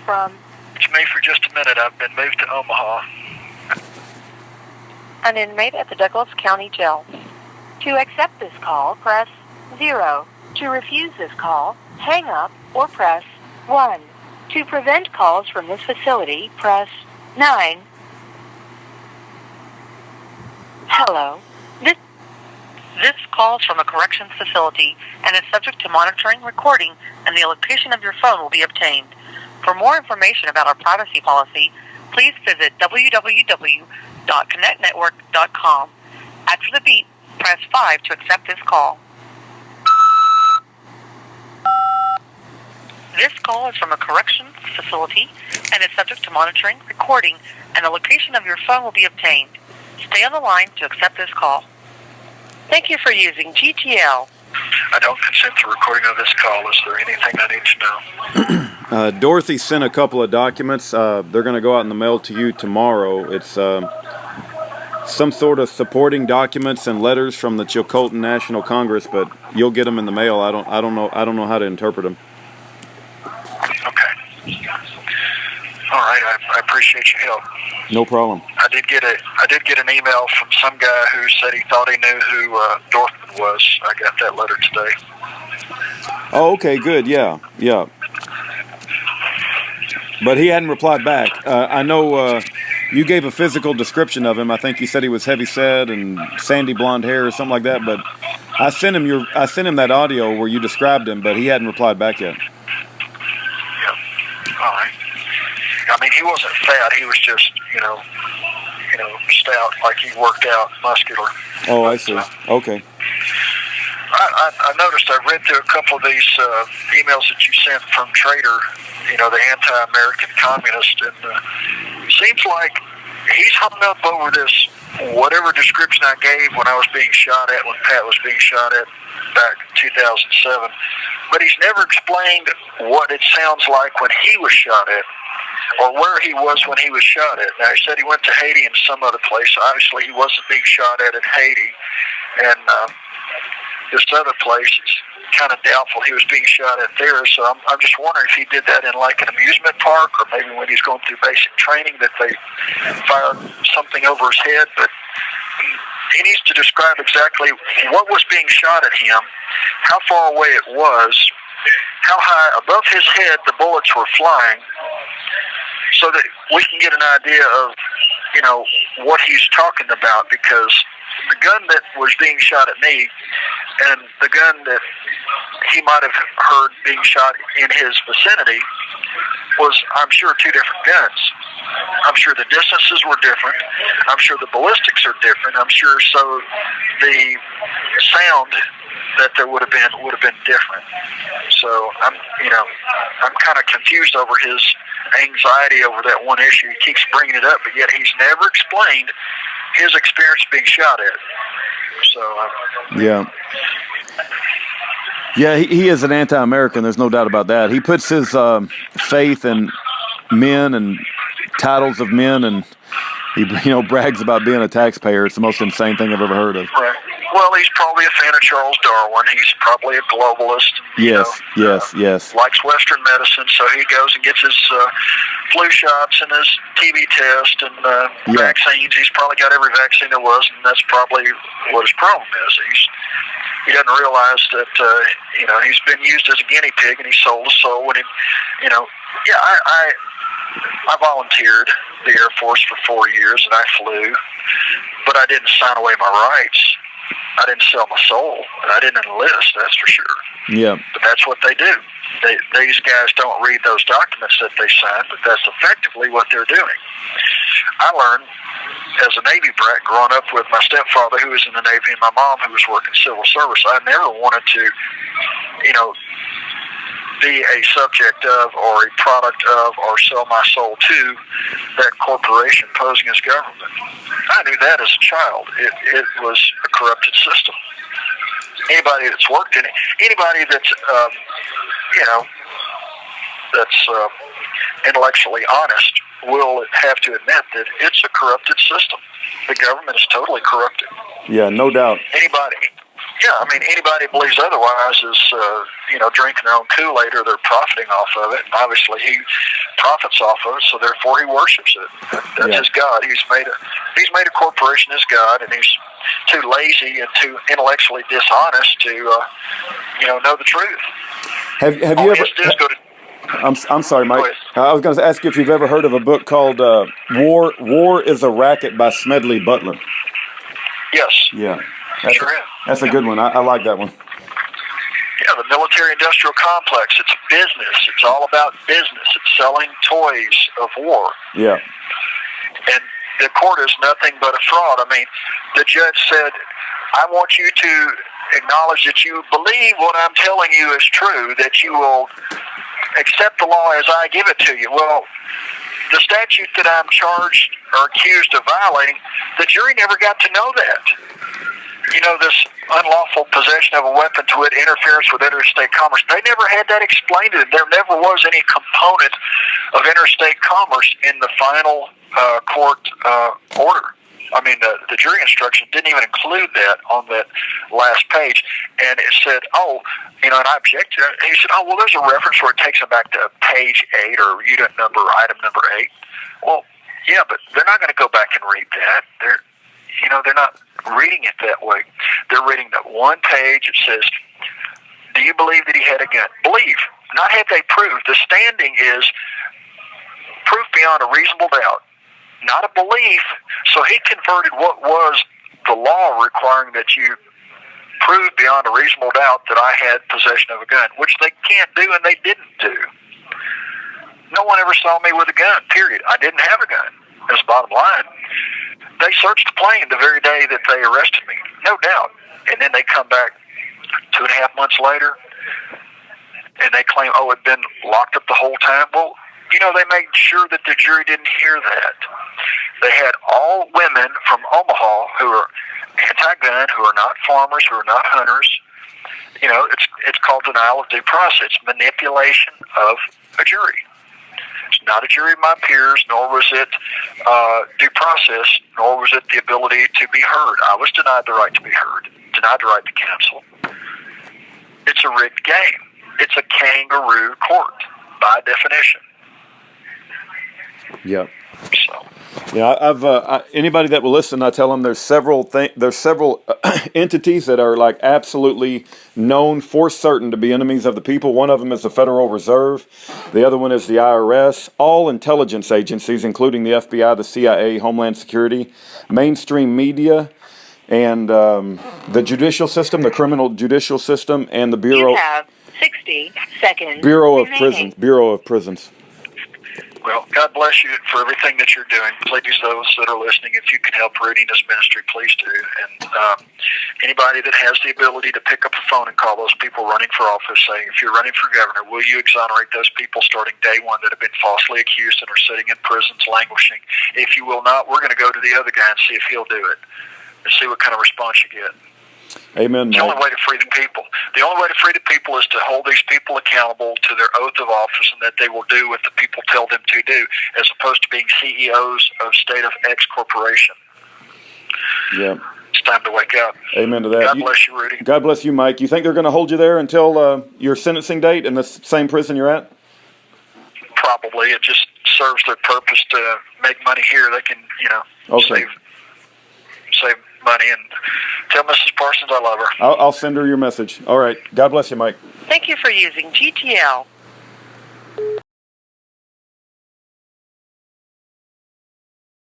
from? It's me for just a minute. I've been moved to Omaha. An inmate at the Douglas County Jail. To accept this call, press 0. To refuse this call, hang up or press 1. To prevent calls from this facility, press 9. Hello. This call is from a corrections facility and is subject to monitoring, recording, and the location of your phone will be obtained. For more information about our privacy policy, please visit www.connectnetwork.com. After the beep, press 5 to accept this call. This call is from a corrections facility and is subject to monitoring, recording, and the location of your phone will be obtained. Stay on the line to accept this call. Thank you for using GTL. I don't consent to recording of this call. Is there anything I need to know? Dorothy sent a couple of documents. They're going to go out in the mail to you tomorrow. It's some sort of supporting documents and letters from the Chilcotin National Congress, but you'll get them in the mail. I don't know how to interpret them. Okay. All right. I appreciate your help. No problem. I did get an email from some guy who said he thought he knew who Dorfman was. I got that letter today. Oh, okay, good. Yeah. But he hadn't replied back. I know you gave a physical description of him. I think you said he was heavy-set and sandy blonde hair or something like that. But I sent him that audio where you described him, but he hadn't replied back yet. Yeah. All right. I mean, he wasn't fat. He was just, stout, like he worked out, muscular. Oh, I see. Okay. I noticed, I read through a couple of these emails that you sent from Trader, the anti-American communist, and it seems like he's hung up over this, whatever description I gave when I was being shot at, when Pat was being shot at back in 2007, but he's never explained what it sounds like when he was shot at, or where he was when he was shot at. Now, he said he went to Haiti and some other place. Obviously, he wasn't being shot at in Haiti. And this other place, it's kind of doubtful he was being shot at there. So I'm just wondering if he did that in like an amusement park, or maybe when he's going through basic training that they fired something over his head. But he needs to describe exactly what was being shot at him, how far away it was, how high above his head the bullets were flying, so that we can get an idea of, what he's talking about, because the gun that was being shot at me and the gun that he might have heard being shot in his vicinity was, I'm sure, two different guns. I'm sure the distances were different. I'm sure the ballistics are different. I'm sure so the sound that there would have been different. So I'm kind of confused over his anxiety over that one issue. He keeps bringing it up, but yet he's never explained his experience being shot at. So yeah, he is an anti-American. There's no doubt about that. He puts his faith in men and titles of men, and he brags about being a taxpayer. It's the most insane thing I've ever heard of. Right. Well, he's probably a fan of Charles Darwin. He's probably a globalist. Yes. Likes Western medicine, so he goes and gets his flu shots and his TB test and vaccines. He's probably got every vaccine there was, and that's probably what his problem is. He doesn't realize that he's been used as a guinea pig, and he sold his soul. And I volunteered the Air Force for 4 years, and I flew, but I didn't sign away my rights. I didn't sell my soul, and I didn't enlist, that's for sure. Yeah. But that's what they do. These guys don't read those documents that they sign, but that's effectively what they're doing. I learned as a Navy brat growing up with my stepfather who was in the Navy and my mom who was working civil service. I never wanted to, be a subject of or a product of or sell my soul to that corporation posing as government. I knew that as a child. It was a corrupted system. Anybody that's worked in it, anybody that's, intellectually honest will have to admit that it's a corrupted system. The government is totally corrupted. Yeah, no doubt. Anybody Yeah, I mean, anybody who believes otherwise is, drinking their own Kool-Aid, or they're profiting off of it. And obviously, he profits off of it, so therefore he worships it. That's his God. He's made a corporation his God, and he's too lazy and too intellectually dishonest to, know the truth. Have you ever? I'm sorry, Mike. I was going to ask you if you've ever heard of a book called "War is a Racket" by Smedley Butler. Yes. Yeah. That's a good one. I like that one. Yeah, the military-industrial complex. It's a business. It's all about business. It's selling toys of war. Yeah. And the court is nothing but a fraud. I mean, the judge said, I want you to acknowledge that you believe what I'm telling you is true, that you will accept the law as I give it to you. Well, the statute that I'm charged or accused of violating, the jury never got to know that. This unlawful possession of a weapon to wit, interference with interstate commerce, they never had that explained to them. There never was any component of interstate commerce in the final court order. I mean, the jury instruction didn't even include that on that last page. And it said, and I objected. He said, well, there's a reference where it takes them back to page 8 or item number 8. Well, yeah, but they're not going to go back and read that. They're not reading it that way. They're reading that one page. It says, do you believe that he had a gun? Believe. Not have they proved. The standing is proof beyond a reasonable doubt. Not a belief. So he converted what was the law requiring that you prove beyond a reasonable doubt that I had possession of a gun, which they can't do and they didn't do. No one ever saw me with a gun, period. I didn't have a gun. That's the bottom line. They searched the plane the very day that they arrested me, no doubt. And then they come back 2.5 months later, and they claim, it'd been locked up the whole time. Well, they made sure that the jury didn't hear that. They had all women from Omaha who are anti-gun, who are not farmers, who are not hunters. It's called denial of due process, manipulation of a jury. It's not a jury of my peers, nor was it due process, nor was it the ability to be heard. I was denied the right to be heard, denied the right to counsel. It's a rigged game. It's a kangaroo court, by definition. Yeah. So. Yeah, I've anybody that will listen, I tell them there's several entities that are like absolutely known for certain to be enemies of the people. One of them is the Federal Reserve. The other one is the IRS. All intelligence agencies, including the FBI, the CIA, Homeland Security, mainstream media, and the judicial system, the criminal judicial system, and the Bureau. You have 60 seconds. Bureau of Prisons. Bureau of Prisons. Well, God bless you for everything that you're doing. Please, those that are listening, if you can help rooting this ministry, please do. And anybody that has the ability to pick up the phone and call those people running for office, saying, if you're running for governor, will you exonerate those people starting day one that have been falsely accused and are sitting in prisons languishing? If you will not, we're going to go to the other guy and see if he'll do it and see what kind of response you get. Amen. It's the only way to free the people. The only way to free the people is to hold these people accountable to their oath of office and that they will do what the people tell them to do, as opposed to being CEOs of state of X corporation. Yeah. It's time to wake up. Amen to that. God bless you, Rudy. God bless you, Mike. You think they're going to hold you there until your sentencing date in the same prison you're at? Probably. It just serves their purpose to make money here. They can, save money. And tell Mrs. Parsons I love her. I'll send her your message. All right. God bless you, Mike. Thank you for using GTL